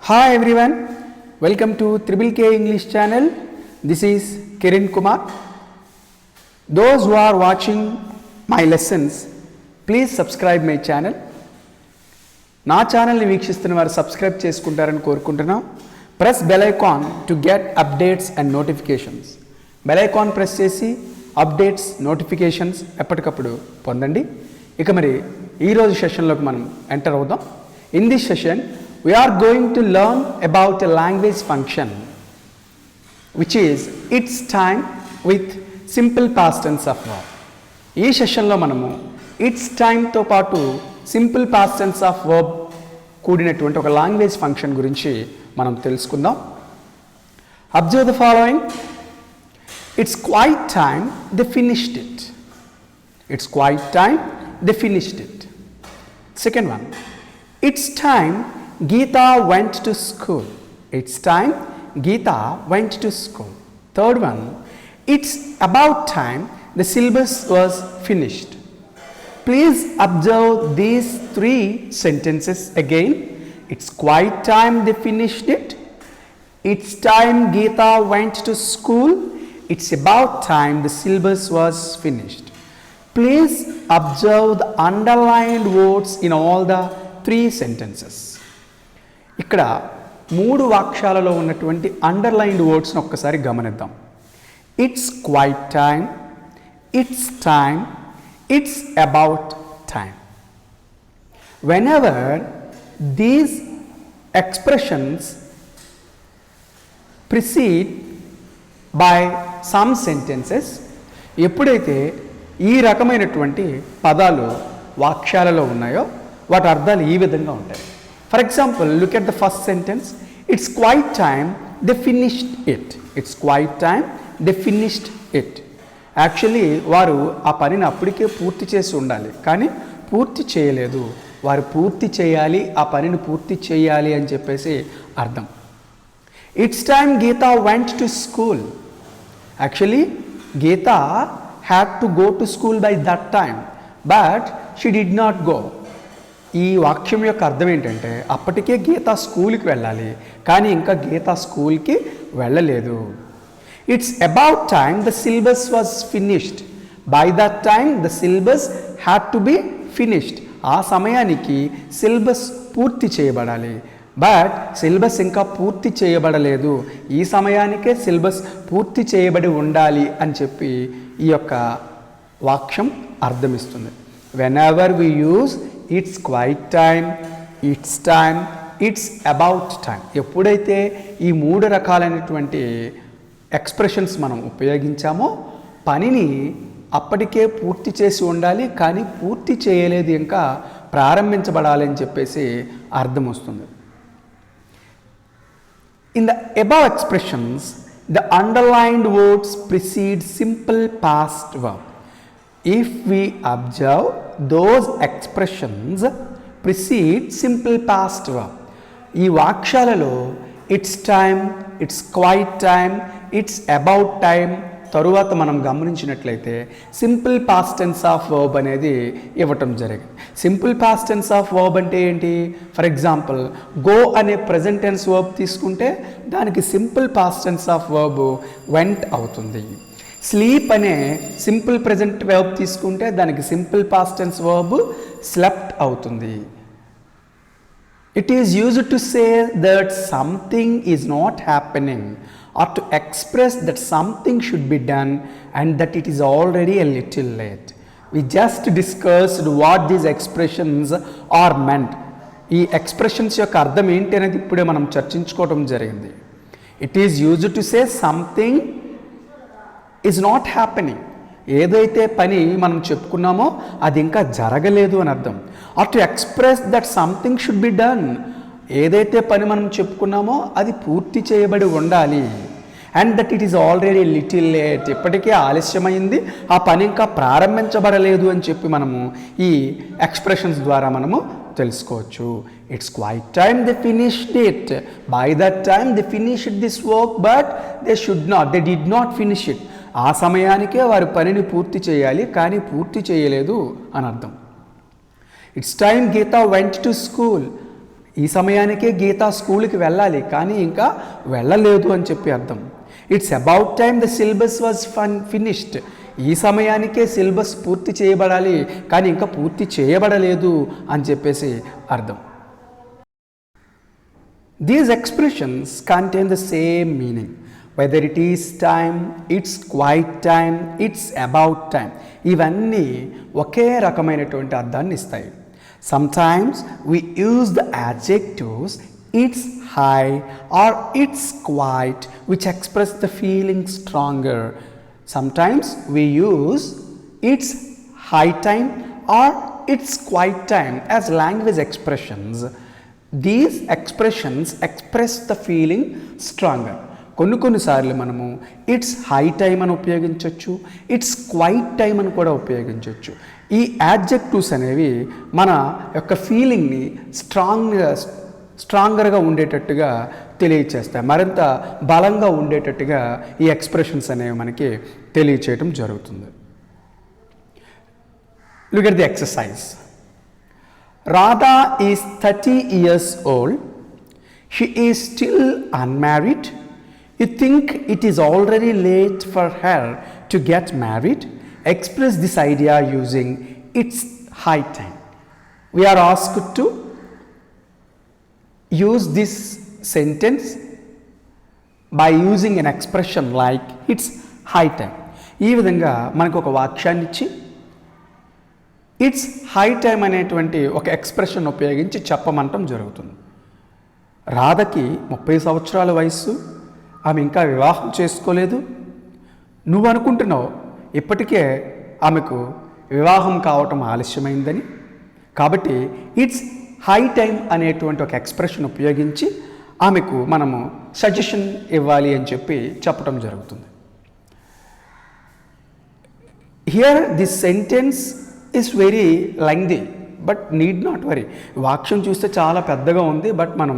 Hi everyone, welcome to Triple K English channel. This is Kiran Kumar. Those who are watching my lessons, please subscribe my channel. నా ఛానల్ని వీక్షిస్తున్న వారు subscribe చేసుకుంటారని కోరుకుంటున్నాం. Press bell icon to get updates and notifications. Bell icon press చేసి updates notifications ఎప్పటికప్పుడు పొందండి. ఇక మరి ఈరోజు సెషన్లోకి మనం ఎంటర్ అవుదాం. In this session we are going to learn about a language function which is its time with simple past tense of verb. ఈ సెషన్లో మనము ఇట్స్ టైమ్తో పాటు simple past tense of verb కూడినటువంటి ఒక లాంగ్వేజ్ ఫంక్షన్ గురించి మనం తెలుసుకుందాం. Observe the following. It's quite time they finished it. It's quite time they finished it. Second one, it's time Geeta went to school. It's time Geeta went to school. Third one, it's about time the syllabus was finished. Please observe these three sentences again. It's quite time they finished it. It's time Geeta went to school. It's about time the syllabus was finished. Please observe the underlined words in all the three sentences. ఇక్కడ మూడు వాక్యాలలో ఉన్నటువంటి underlined వర్డ్స్ని ఒక్కసారి గమనిద్దాం. It's quite time, it's time, it's about time. Whenever these expressions precede by some sentences, ఎప్పుడైతే ఈ రకమైనటువంటి పదాలు వాక్యాలలో ఉన్నాయో వాటి అర్థాలు ఈ విధంగా ఉంటాయి. For example, look at the first sentence. It's quite time they finished it. It's quite time they finished it. Actually, వారు ఆ పనిని అప్పటికే పూర్తి చేసి ఉండాలి, కానీ పూర్తి చేయలేదు. వారు పూర్తి చేయాలి, ఆ పనిని పూర్తి చేయాలి అని చెప్పేసి అర్థం. It's time Geeta went to school. Actually, Geeta had to go to school by that time, but she did not go. ఈ వాక్యం యొక్క అర్థం ఏంటంటే అప్పటికే గీత స్కూల్కి వెళ్ళాలి, కానీ ఇంకా గీత స్కూల్కి వెళ్ళలేదు. It's about time the syllabus was finished. By that time the syllabus had to be finished. ఆ సమయానికి సిలబస్ పూర్తి చేయబడాలి, బట్ సిలబస్ ఇంకా పూర్తి చేయబడలేదు. ఈ సమయానికే సిలబస్ పూర్తి చేయబడి ఉండాలి అని చెప్పి ఈ యొక్క వాక్యం అర్థమిస్తుంది. Whenever we use it's quite time, it's time, it's about time, ఎప్పుడైతే ఈ మూడు రకాలైనటువంటి ఎక్స్ప్రెషన్స్ మనం ఉపయోగించామో పనిని అప్పటికే పూర్తి చేసి ఉండాలి, కానీ పూర్తి చేయలేదు, ఇంకా ప్రారంభించబడాలి అని చెప్పేసి అర్థం వస్తుంది. In the above expressions the underlined words precede simple past verb. If we observe, those expressions precede simple past verb. ఈ వాక్యాలలో it's time, it's quite time, it's about time తరువాత మనం గమనించినట్లయితే simple past tense of verb అనేది ఇవ్వటం జరిగింది. Simple past tense of verb అంటే ఏంటి? ఫర్ ఎగ్జాంపుల్, గో అనే ప్రజెంట్ టెన్స్ వర్బ్ తీసుకుంటే దానికి simple past tense of verb went అవుతుంది. స్లీప్ అనే సింపుల్ ప్రెజెంట్ వర్బ్ తీసుకుంటే దానికి simple past tense verb slept అవుతుంది. It is used to say that something is not happening are to express that something should be done and that it is already a little late. We just discussed what these expressions are meant. ఈ expressions యొక్క అర్థం ఏంటి అనేది ఇప్పుడే మనం చర్చించుకోవడం జరిగింది. It is used to say something is not happening. ఏదైతే పని మనం చెప్పుకున్నామో అది ఇంకా జరగలేదు అని అర్థం. Or to express that something should be done. ఏదైతే పని మనం చెప్పుకున్నామో అది పూర్తి చేయబడి ఉండాలి. And that it is already little late, ఇప్పటికే ఆలస్యమైంది, ఆ పని ఇంకా ప్రారంభించబడలేదు అని చెప్పి మనము ఈ ఎక్స్ప్రెషన్స్ ద్వారా మనము తెలుసుకోవచ్చు. It's quite time they finished it. By that time they finished this work but they did not finish it. ఆ సమయానికే వారి పనిని పూర్తి చేయాలి, కానీ పూర్తి చేయలేదు అని అర్థం. It's time Geeta went to school. ఈ సమయానికే గీత స్కూల్కి వెళ్ళాలి కానీ ఇంకా వెళ్ళలేదు అని చెప్పి అర్థం. It's about time the syllabus was finished. ఈ సమయానికే సిలబస్ పూర్తి చేయబడాలి కానీ ఇంకా పూర్తి చేయబడలేదు అని చెప్పేసి అర్థం. These expressions contain the same meaning. Whether it is time, it's quite time, it's about time. ఇవన్నీ ఒకే రకమైనటువంటి అర్థాన్ని ఇస్తాయి. Sometimes we use the adjectives it's high or it's quite which express the feeling stronger. Sometimes we use it's high time or it's quite time as language expressions. These expressions express the feeling stronger. కొన్నిసార్లు మనము it's high time అని ఉపయోగించవచ్చు, it's quite time అని కూడా ఉపయోగించవచ్చు. ఈ adjectives అనేవి మన యొక్క ఫీలింగ్ని స్ట్రాంగర్గా ఉండేటట్టుగా తెలియచేస్తాయి, మరింత బలంగా ఉండేటట్టుగా ఈ ఎక్స్ప్రెషన్స్ అనేవి మనకి తెలియచేయటం జరుగుతుంది. Look at the exercise. Radha is 30 years old. She is still unmarried. You think it is already late for her to get married? Express this idea using it's high time. We are asked to use this sentence by using an expression like it's high time. ఈ విధంగా మనకు ఒక వాక్యాన్ని ఇచ్చి it's high time అనేటువంటి ఒక expression ఉపయోగించి చెప్పమంటం జరుగుతుంది. రాధకి 30 సంవత్సరాల వయస్సు, ఆమె ఇంకా వివాహం చేసుకోలేదు. నువ్వు అనుకుంటున్నావు ఇప్పటికే ఆమెకు వివాహం కావటం ఆలస్యమైందని. కాబట్టి ఇట్స్ హై టైమ్ అనేటువంటి ఒక ఎక్స్ప్రెషన్ ఉపయోగించి ఆమెకు మనము సజెషన్ ఇవ్వాలి అని చెప్పి చెప్పడం జరుగుతుంది. Here this sentence is very lengthy but need not worry. వాక్యం చూస్తే చాలా పెద్దగా ఉంది, బట్ మనం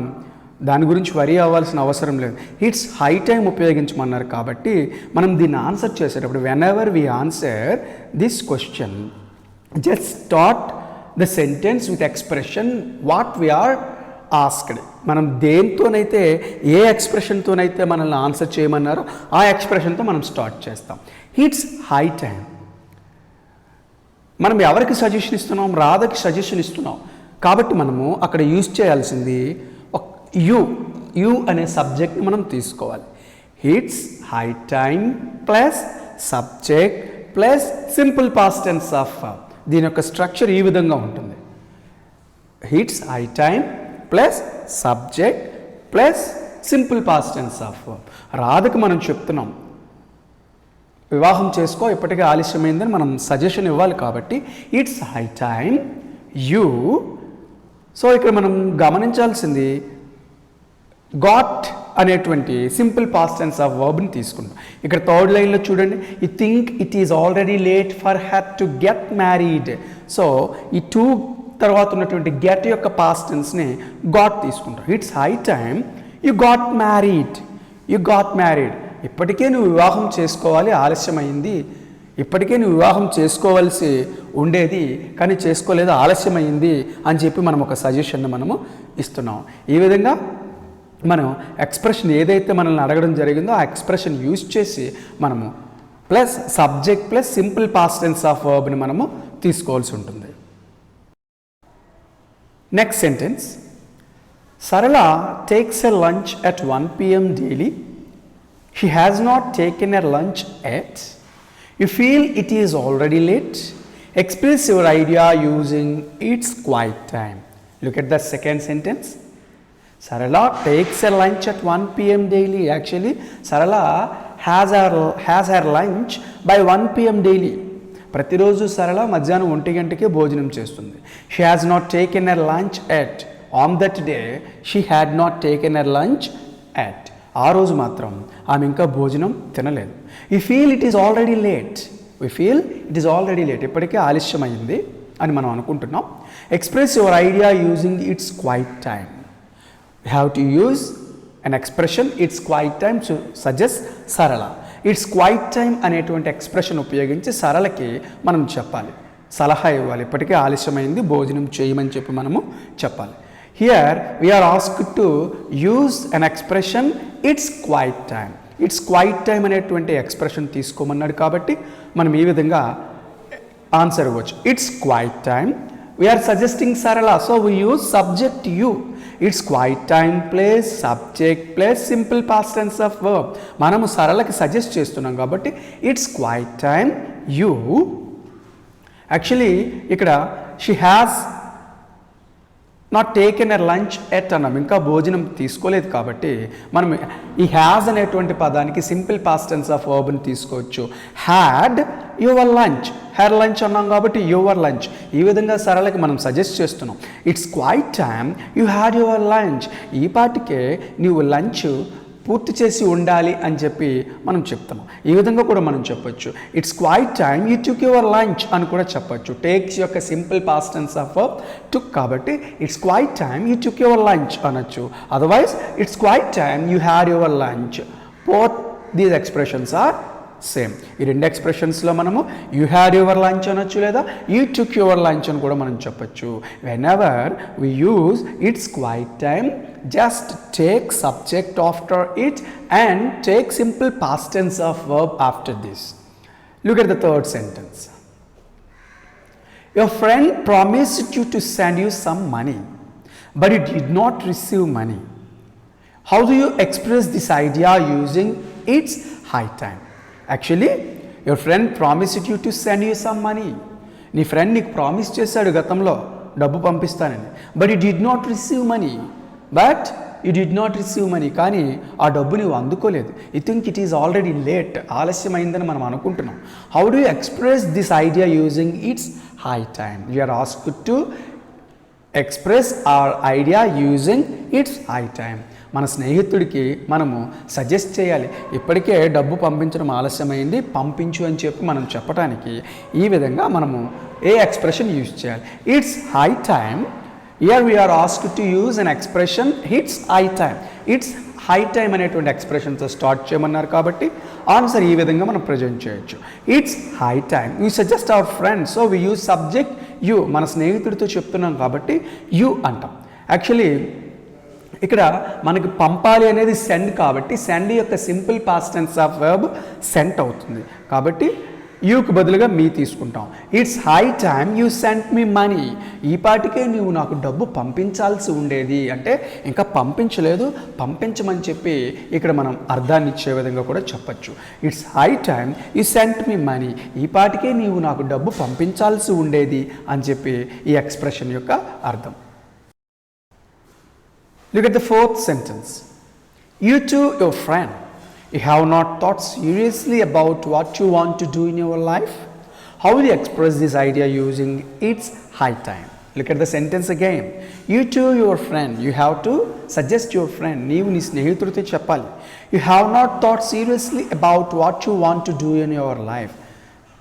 దాని గురించి వరీ అవ్వాల్సిన అవసరం లేదు. ఇట్స్ హై టైమ్ ఉపయోగించమన్నారు కాబట్టి మనం దీన్ని ఆన్సర్ చేసేటప్పుడు whenever we answer this question just start the sentence with expression what we are asked. మనం దేంతోనైతే ఏ ఎక్స్ప్రెషన్తోనైతే మనల్ని ఆన్సర్ చేయమన్నారో ఆ ఎక్స్ప్రెషన్తో మనం స్టార్ట్ చేస్తాం. It's high time. మనం ఎవరికి సజెషన్ ఇస్తున్నాం? రాధకి సజెషన్ ఇస్తున్నాం కాబట్టి మనము అక్కడ యూజ్ చేయాల్సింది యు అనే సబ్జెక్ట్ని మనం తీసుకోవాలి. It's high time plus subject plus simple past tense of. దీని యొక్క స్ట్రక్చర్ ఈ విధంగా ఉంటుంది. It's high time plus subject plus simple past tense of. రాధకి మనం చెప్తున్నాం వివాహం చేసుకో, ఇప్పటికే ఆలస్యమైందని మనం సజెషన్ ఇవ్వాలి కాబట్టి it's high time you. So ఇక్కడ మనం గమనించాల్సింది గాట్ అనేటువంటి సింపుల్ పాస్ట్ టెన్స్ ఆఫ్ వర్బ్ని తీసుకుంటాం. ఇక్కడ థర్డ్ లైన్లో చూడండి, you think it is already late for her to get married. So ఈ టూ తర్వాత ఉన్నటువంటి గెట్ యొక్క పాస్ట్ టెన్స్ని గాట్ తీసుకుంటాం. It's high time you got married. You got married. ఇప్పటికే నువ్వు వివాహం చేసుకోవాలి, ఆలస్యమైంది. ఇప్పటికే నువ్వు వివాహం చేసుకోవాల్సి ఉండేది కానీ చేసుకోలేదు, ఆలస్యమైంది అని చెప్పి మనం ఒక సజెషన్ని మనము ఇస్తున్నాం. ఈ విధంగా మనం ఎక్స్ప్రెషన్ ఏదైతే మనల్ని అడగడం జరిగిందో ఆ ఎక్స్ప్రెషన్ యూజ్ చేసి మనము plus subject plus simple past tense of వర్బ్ని మనము తీసుకోవాల్సి ఉంటుంది. Next sentence. Sarala takes a lunch at 1 PM daily. She has not taken her lunch yet. You feel it is already late. Express your idea using it's quite time. Look at the second sentence. Sarala takes her lunch at 1 PM daily. Actually, Sarala has her lunch by 1 PM daily. ప్రతిరోజు సరళ మధ్యాహ్నం 1 గంటకే భోజనం చేస్తుంది. She has not taken her lunch yet. On that day, she had not taken her lunch yet. ఆ రోజు మాత్రం ఆమె ఇంకా భోజనం తినలేదు. We feel it is already late. We feel it is already late. ఇప్పటికే ఆలస్యమైంది అని మనం అనుకుంటున్నాం. Express your idea using it's quite time. We have to use an expression it's quite time to suggest Sarala. It's quite time అనేటువంటి expression ఉపయోగించి సరళకి మనం చెప్పాలి, సలహా ఇవ్వాలి. ఇప్పటికే ఆలస్యమైంది, భోజనం చేయమని చెప్పి మనము చెప్పాలి. Here we are asked to use an expression it's quite time. It's quite time అనేటువంటి ఎక్స్ప్రెషన్ తీసుకోమన్నాడు కాబట్టి మనం ఈ విధంగా ఆన్సర్ ఇవ్వచ్చు. It's quite time. We're suggesting Sarala, so we use subject you. It's quite time plus subject plus simple past tense of verb. మనము సరళకి suggest చేస్తున్నాం కాబట్టి it's quite time you. Actually ఇక్కడ she has not taken a lunch yet అన్నాం, ఇంకా భోజనం తీసుకోలేదు కాబట్టి మనం ఈ హ్యాజ్ అనేటువంటి పదానికి సింపుల్ పాస్ట్ టెన్స్ ఆఫ్ వర్బ్ని తీసుకోవచ్చు. Had your lunch, had lunch అన్నాం కాబట్టి యువర్ లంచ్. ఈ విధంగా సరళకి మనం సజెస్ట్ చేస్తున్నాం. It's quite time you had your lunch. ఈ పాటికే నీవు లంచ్ పూర్తి చేసి ఉండాలి అని చెప్పి మనం చెప్తాము. ఈ విధంగా కూడా మనం చెప్పొచ్చు. It's quite time you took your lunch అని కూడా చెప్పొచ్చు. టేక్స్ యొక్క simple past tense of took కాబట్టి it's quite time you took your lunch అనొచ్చు. Otherwise it's quite time you had your lunch. Both these expressions are same. ఈ రెండు ఎక్స్ప్రెషన్స్లో మనము you had your lunch అనొచ్చు లేదా యూ టుక్ యువర్ లంచ్ అని కూడా మనం చెప్పొచ్చు. When ever we use it's quite time, just take subject after it and take simple past tense of verb after this. Look at the third sentence. Your friend promised you to send you some money, but you did not receive money. How do you express this idea using it's high time? Actually, your friend promised you to send you some money. నీ friend నీకు promise చేశాడు గతంలో డబ్బు పంపిస్తానని, but you did not receive money. కానీ ఆ డబ్బు నువ్వు అందుకోలేదు. You think it is already late, ఆలస్యమైందని మనం అనుకుంటున్నాం. How do you express this idea using it's high time? We're asked to express our idea using it's high time. మన స్నేహితుడికి మనము సజెస్ట్ చేయాలి, ఇప్పటికే డబ్బు పంపించడం ఆలస్యమైంది, పంపించు అని చెప్పి మనం చెప్పడానికి ఈ విధంగా మనము ఏ ఎక్స్ప్రెషన్ యూజ్ చేయాలి? It's high time. Here we are asked to use an expression it's high time. It's high time అనేటువంటి ఎక్స్ప్రెషన్తో స్టార్ట్ చేయమన్నారు కాబట్టి ఆన్సర్ ఈ విధంగా మనం ప్రజెంట్ చేయొచ్చు. It's high time you suggest our friend, so we use subject you. మన స్నేహితుడితో చెప్తున్నాం కాబట్టి యూ అంటాం. యాక్చువల్లీ ఇక్కడ మనకి పంపాలి అనేది సెండ్ కాబట్టి సెండ్ యొక్క simple past tense of verb sent అవుతుంది కాబట్టి యూకి బదులుగా మీ తీసుకుంటాం. It's high time you sent me money. ఈ పాటికే నువ్వు నాకు డబ్బు పంపించాల్సి ఉండేది అంటే ఇంకా పంపించలేదు, పంపించమని చెప్పి ఇక్కడ మనం అర్థాన్ని ఇచ్చే విధంగా కూడా చెప్పచ్చు. It's high time you sent me money. ఈ పాటికే నీవు నాకు డబ్బు పంపించాల్సి ఉండేది అని చెప్పి ఈ ఎక్స్ప్రెషన్ యొక్క అర్థం. Look at the fourth sentence. You to your friend. You have not thought seriously about what you want to do in your life. How will you express this idea using it's high time? Look at the sentence again. You to your friend. You have to suggest your friend. నీవు నీ స్నేహితుడితో చెప్పాలి. You have not thought seriously about what you want to do in your life.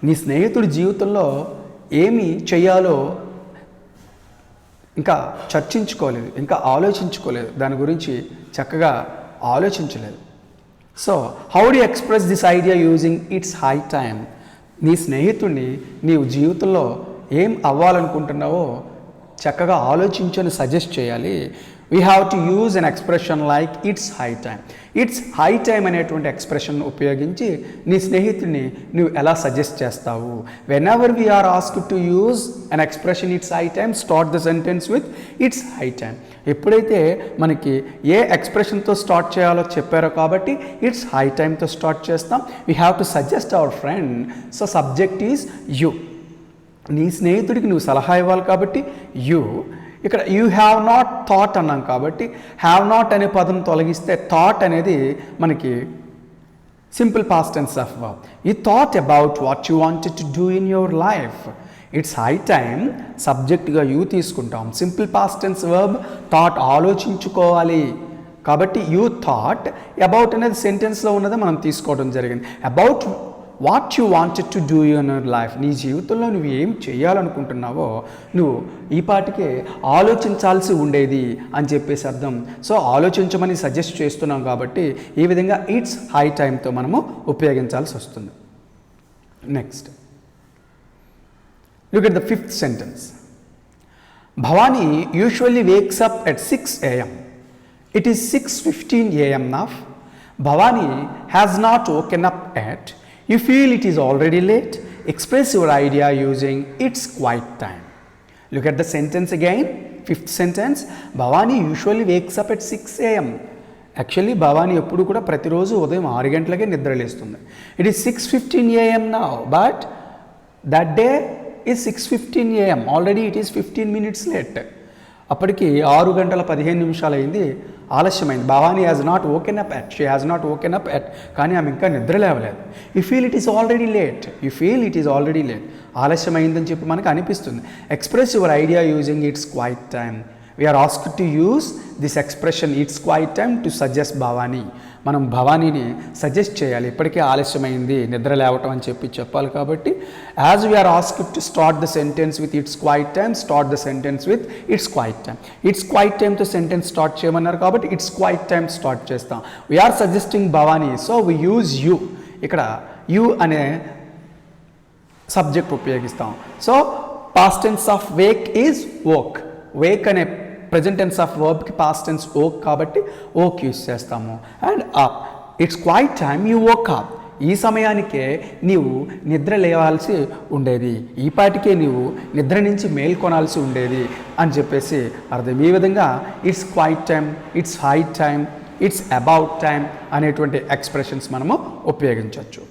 నీ స్నేహితుడి జీవితంలో ఏమి చేయాలో ఇంకా చర్చించుకోలేదు, ఇంకా ఆలోచించుకోలేదు, దాని గురించి చక్కగా ఆలోచించలేదు. So how do express this idea using it's high time? నీ స్నేహితుడిని నీవు జీవితంలో ఏం అవ్వాలనుకుంటున్నావో చక్కగా ఆలోచించని సజెస్ట్ చేయాలి. We have to use an expression like it's high time. It's high time అనేటువంటి ఎక్స్ప్రెషన్ ఉపయోగించి నీ స్నేహితుడిని నువ్వు ఎలా సజెస్ట్ చేస్తావు? Whenever we are asked to use an expression it's high time, start the sentence with it's high time. ఎప్పుడైతే మనకి ఏ ఎక్స్ప్రెషన్తో స్టార్ట్ చేయాలో చెప్పారో కాబట్టి ఇట్స్ హై టైమ్తో స్టార్ట్ చేస్తాం. We have to suggest our friend, so subject is you. నీ స్నేహితుడికి నువ్వు సలహా ఇవ్వాలి కాబట్టి యూ. ఇక్కడ యూ హ్యావ్ నాట్ థాట్ అన్నాం కాబట్టి హ్యావ్ నాట్ అనే పదం తొలగిస్తే థాట్ అనేది మనకి simple past tense of verb. You thought about what you wanted to do in your life. It's high time సబ్జెక్ట్గా యూ తీసుకుంటాం. Simple past tense verb thought, ఆలోచించుకోవాలి కాబట్టి యూ థాట్. అబౌట్ అనేది సెంటెన్స్లో ఉన్నదే మనం తీసుకోవడం జరిగింది. About what you wanted to do in your life. నీ జీవితంలో నువ్వు ఏం చేయాలనుకుంటున్నావో నువ్వు ఈ పాటికే ఆలోచించాల్సి ఉండేది అని చెప్పేసి అర్థం. సో ఆలోచించమని సజెస్ట్ చేస్తున్నాం కాబట్టి ఈ విధంగా ఇట్స్ హై టైమ్తో మనము ఉపయోగించాల్సి వస్తుంది. Next, look at the fifth sentence. Bhavani usually wakes up at 6 a.m. It is 6:15 a.m. now. Bhavani has not woken up yet. You feel it is already late. Express your idea using it's quiet time. Look at the sentence again. Fifth sentence. Bhavani usually wakes up at 6 a.m. Actually Bhavani ఎప్పుడు కూడా ప్రతిరోజు ఉదయం 6 గంటలకే నిద్రలేస్తుంది. It is 6:15 a.m. Now, but that day is 6:15 a.m. Already it is 15 minutes late. అప్పటికి 6 గంటల 15 నిమిషాలు అయింది, ఆలస్యమైంది. Bhavani has not woken up yet, she has not woken up yet, కానీ ఆమె ఇంకా నిద్ర లేవలేదు. You feel it is already late, you feel it is already late, ఆలస్యమైందని చెప్పి మనకు అనిపిస్తుంది. Express your idea using it's quite time. We are asked to use this expression it's quiet time to suggest Bhavani. మనం భవానీని suggest చేయాలి, ఇప్పటికే ఆలస్యమైంది నిద్ర లేవటం అని చెప్పాలి. కాబట్టి as we're asked to start the sentence with it's quite time, start the sentence with it's quite time. It's quite టైమ్తో సెంటెన్స్ స్టార్ట్ చేయమన్నారు కాబట్టి ఇట్స్ క్వైట్ టైమ్ స్టార్ట్ చేస్తాం. We're suggesting Bhavani, so we use you. ఇక్కడ you అనే subject ఉపయోగిస్తాం. So past tense of wake is woke. Wake అనే present tense of వర్బ్కి past tense woke కాబట్టి ఓక్ యూస్ చేస్తాము. And up, it's quite time you woke up. ఈ సమయానికే నీవు నిద్ర లేవాల్సి ఉండేది, ఈ పాటికే నీవు నిద్ర నుంచి మేల్కొనాల్సి ఉండేది అని చెప్పేసి అర్థం. ఈ విధంగా it's quite time, it's high time, it's about time అనేటువంటి ఎక్స్ప్రెషన్స్ మనము ఉపయోగించవచ్చు.